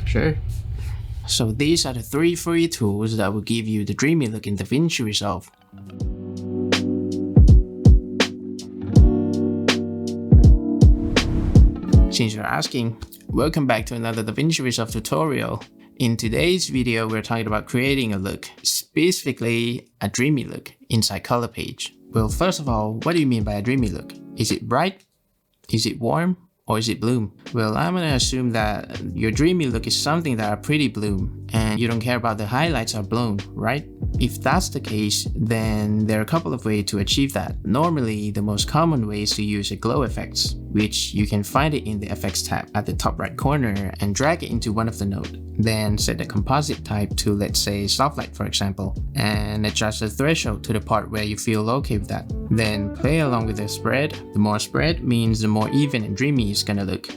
Sure. So these are the 3 free tools that will give you the dreamy look in Davinci Resolve. Since you're asking, welcome back to another Davinci Resolve tutorial. In today's video, we're talking about creating a look, specifically a dreamy look inside Color Page. Well, first of all, what do you mean by a dreamy look? Is it bright? Is it warm? Or is it bloom? Well, I'm gonna assume that your dreamy look is something that are pretty bloom and you don't care about the highlights are blown, right? If that's the case, then there are a couple of ways to achieve that. Normally, the most common way is to use a glow effects, which you can find it in the effects tab at the top right corner and drag it into one of the nodes. Then set the composite type to, let's say, soft light, for example, and adjust the threshold to the part where you feel okay with that. Then play along with the spread. The more spread means the more even and dreamy it's gonna look.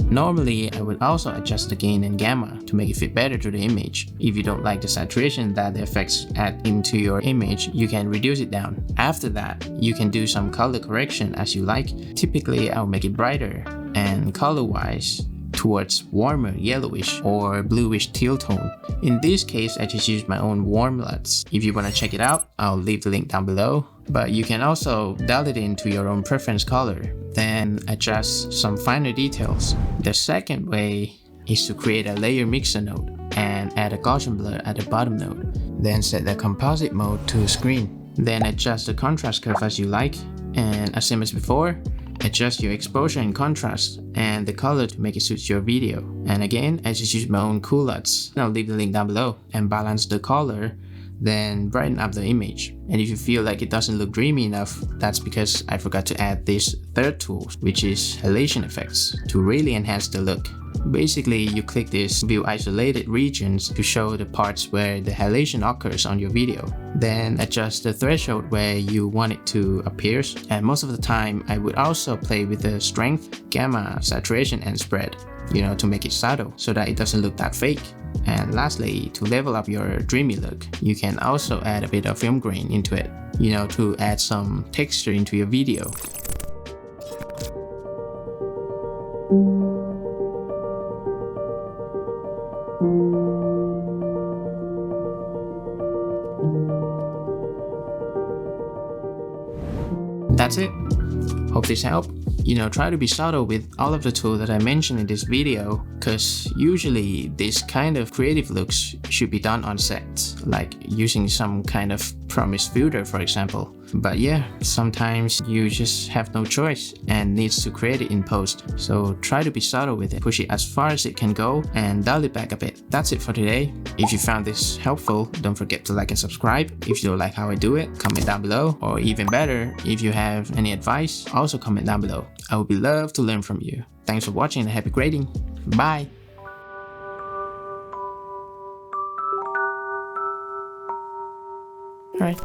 Normally, I would also adjust the gain and gamma to make it fit better to the image. If you don't like the saturation that the effects add into your image, you can reduce it down. After that, you can do some color correction as you like. Typically, I'll make it brighter and color-wise towards warmer yellowish or bluish teal tone. In this case, I just use my own warm LUTs. If you want to check it out, I'll leave the link down below. But you can also dial it into your own preference color, then adjust some finer details. The second way is to create a layer mixer node and add a Gaussian blur at the bottom node. Then set the composite mode to screen. Then adjust the contrast curve as you like, and as same as before, adjust your exposure and contrast and the color to make it suit your video. And again, I just use my own cool LUTs. I'll leave the link down below. And balance the color, then brighten up the image. And if you feel like it doesn't look dreamy enough, that's because I forgot to add this third tool, which is halation effects, to really enhance the look. Basically, you click this view isolated regions to show the parts where the halation occurs on your video. Then adjust the threshold where you want it to appear. And most of the time, I would also play with the strength, gamma, saturation, and spread, to make it subtle so that it doesn't look that fake. And lastly, to level up your dreamy look, you can also add a bit of film grain into it, to add some texture into your video. That's it. Hope this helped. Try to be subtle with all of the tools that I mentioned in this video, because usually this kind of creative looks should be done on set, like using some kind of promise filter, for example. But yeah, sometimes you just have no choice and needs to create it in post. So try to be subtle with it, push it as far as it can go and dial it back a bit. That's it for today. If you found this helpful, don't forget to like and subscribe. If you don't like how I do it, comment down below. Or even better, if you have any advice, also comment down below. I would love to learn from you. Thanks for watching and happy grading. Bye! Alright.